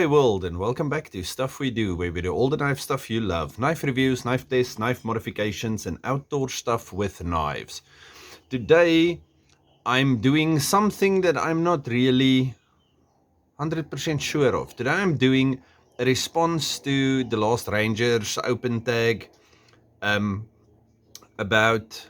G'day world, and welcome back to Stuff We Do, where we do all the knife stuff you love. Knife reviews, knife tests, knife modifications, and outdoor stuff with knives. Today, I'm doing something that I'm not really 100% sure of. Today I'm doing a response to the Last Ranger's open tag about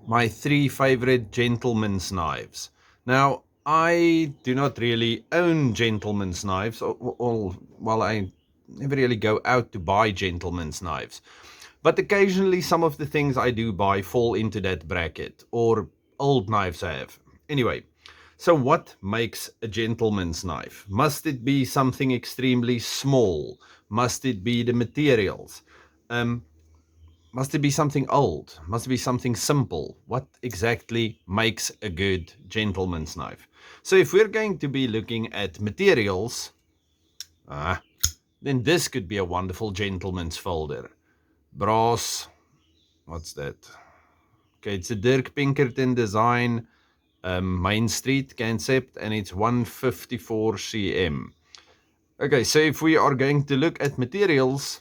my 3 favorite gentleman's knives. Now, I do not really own gentleman's knives, well, I never really go out to buy gentleman's knives. But occasionally some of the things I do buy fall into that bracket, or old knives I have. Anyway, so what makes a gentleman's knife? Must it be something extremely small? Must it be the materials? Must it be something old? Must it be something simple? What exactly makes a good gentleman's knife? So if we're going to be looking at materials, then this could be a wonderful gentleman's folder. Brass, what's that? Okay, it's a Dirk Pinkerton design, Main Street concept, and it's 154 cm. Okay, so if we are going to look at materials,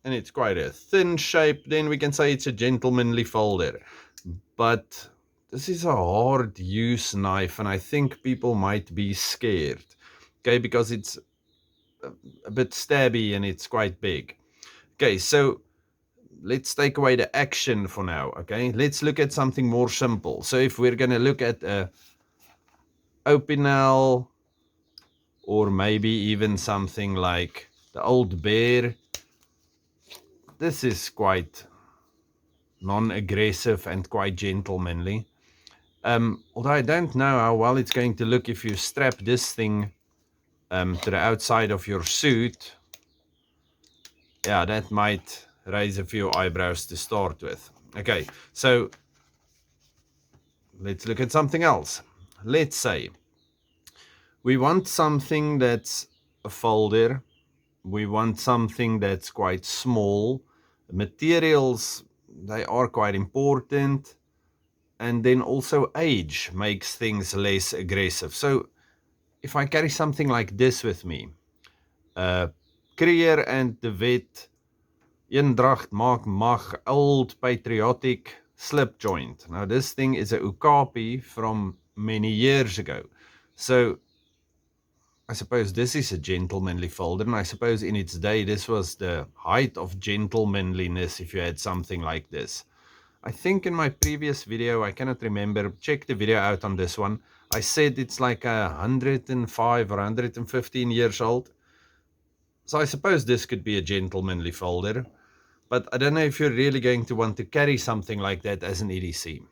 and it's quite a thin shape, then we can say it's a gentlemanly folder. But this is a hard use knife, and I think people might be scared, okay, because it's a bit stabby and it's quite big. Okay, so let's take away the action for now, okay? Let's look at something more simple. So if we're going to look at a Opinel, or maybe even something like the Old Bear, this is quite non-aggressive and quite gentlemanly. Although I don't know how well it's going to look if you strap this thing to the outside of your suit. Yeah, that might raise a few eyebrows to start with. Okay, so let's look at something else. Let's say we want something that's a folder. We want something that's quite small. Materials, they are quite important. And then also age makes things less aggressive. So if I carry something like this with me, Creer and de Wet, Eendracht maak mag, old patriotic slip joint. Now this thing is a Okapi from many years ago. So I suppose this is a gentlemanly folder, and I suppose in its day this was the height of gentlemanliness if you had something like this. I think in my previous video, I cannot remember, check the video out on this one, I said it's like 105 or 115 years old. So I suppose this could be a gentlemanly folder, but I don't know if you're really going to want to carry something like that as an EDC.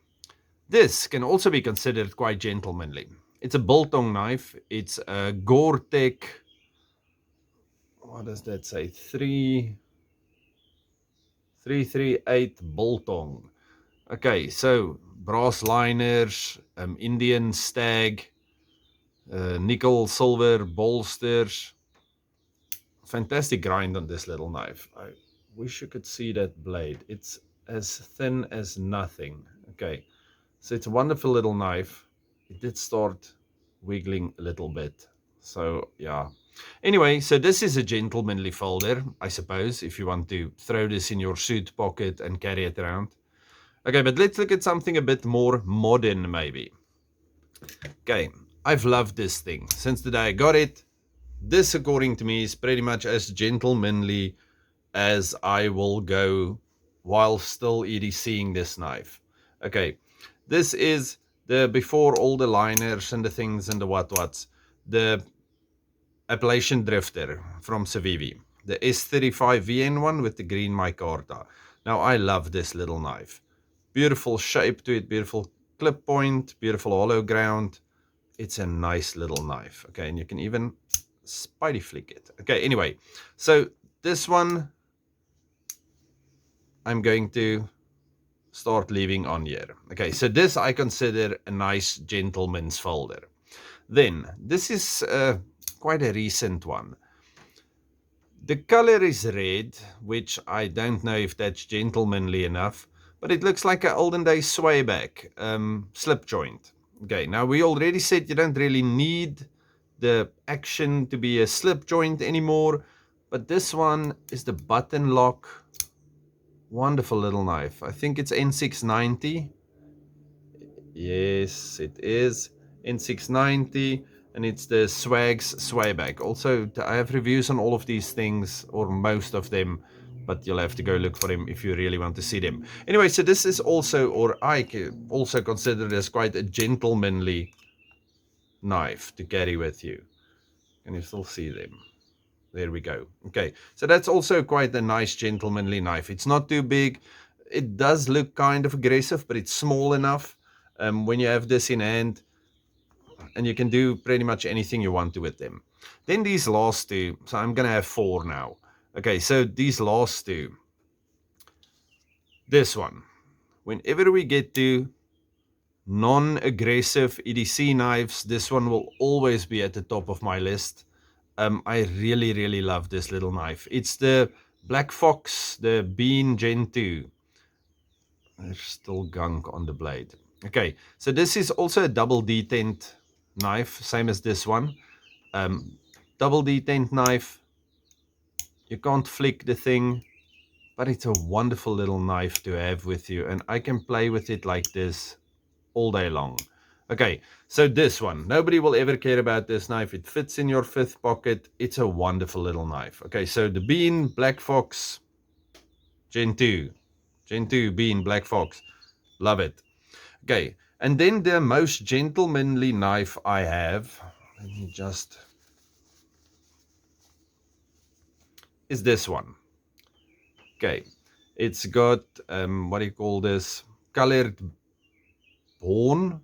This can also be considered quite gentlemanly. It's a biltong knife. It's a Gore-Tex, what does that say, 338 biltong. Okay, so brass liners, Indian stag, nickel silver bolsters. Fantastic grind on this little knife. I wish you could see that blade. It's as thin as nothing. Okay, so it's a wonderful little knife. It did start wiggling a little bit. So yeah. Anyway, so this is a gentlemanly folder, I suppose, if you want to throw this in your suit pocket and carry it around. Okay, but let's look at something a bit more modern, maybe. Okay, I've loved this thing since the day I got it. This, according to me, is pretty much as gentlemanly as I will go while still EDCing this knife. Okay, this is the, before all the liners and the things and the what's, the Appalachian Drifter from Civivi. The S35 VN1 with the green micarta. Now, I love this little knife. Beautiful shape to it, beautiful clip point, beautiful hollow ground. It's a nice little knife. Okay, and you can even spidey flick it. Okay, anyway, so this one I'm going to start leaving on here. Okay, so this I consider a nice gentleman's folder. Then, this is quite a recent one. The color is red, which I don't know if that's gentlemanly enough, but it looks like an olden day swayback slip joint. Okay, now we already said you don't really need the action to be a slip joint anymore, but this one is the button lock. Wonderful little knife. I think it's N690. Yes, it is N690, and it's the Swags swayback. Also, I have reviews on all of these things, or most of them, but you'll have to go look for them if you really want to see them. Anyway, so this is also, or I also consider this quite a gentlemanly knife to carry with you. Can you still see them? There we go. Okay, so that's also quite a nice gentlemanly knife. It's not too big. It does look kind of aggressive, but it's small enough when you have this in hand, and you can do pretty much anything you want to with them. Then these last two, so I'm going to have 4 now. Okay, so these last two. This one. Whenever we get to non-aggressive EDC knives, this one will always be at the top of my list. I really love this little knife. It's the BlackFox, the Bean Gen 2. There's still gunk on the blade. Okay, so this is also a double detent knife, same as this one. Double detent knife. You can't flick the thing, but it's a wonderful little knife to have with you, and I can play with it like this all day long. Okay, so this one, nobody will ever care about this knife. It fits in your 5th pocket. It's a wonderful little knife. Okay, so the Bean BlackFox Gen 2 Bean BlackFox, love it. Okay, and then the most gentlemanly knife I have, let me just, is this one. Okay, it's got what do you call this, colored horn,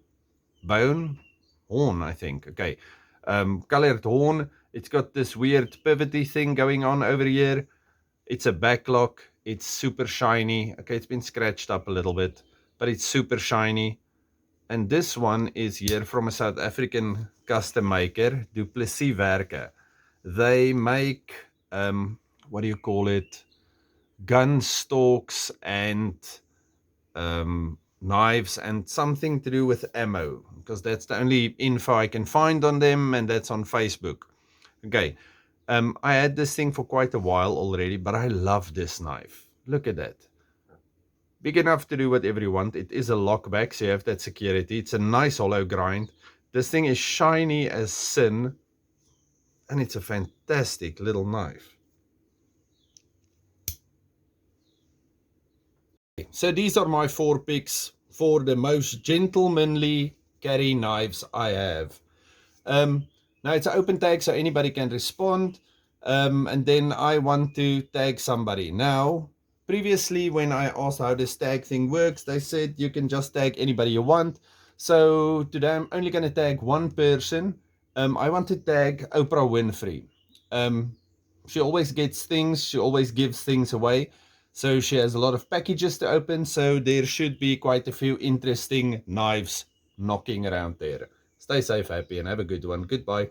I think. Okay, colored horn. It's got this weird pivoty thing going on over here. It's a backlock. It's super shiny. Okay, it's been scratched up a little bit, but it's super shiny. And this one is here from a South African custom maker, Du Plessis Werke. They make what do you call it, gun stalks and knives and something to do with ammo, because that's the only info I can find on them, and that's on Facebook. Okay, I had this thing for quite a while already, but I love this knife. Look at that. Big enough to do whatever you want. It is a lockback, so you have that security. It's a nice hollow grind. This thing is shiny as sin, and it's a fantastic little knife. So these are my 4 picks for the most gentlemanly carry knives I have. Now it's an open tag, so anybody can respond. And then I want to tag somebody. Now, previously when I asked how this tag thing works, they said you can just tag anybody you want. So today I'm only going to tag one person. I want to tag Oprah Winfrey. She always gets things, she always gives things away. So she has a lot of packages to open, so there should be quite a few interesting knives knocking around there. Stay safe, happy, and have a good one. Goodbye.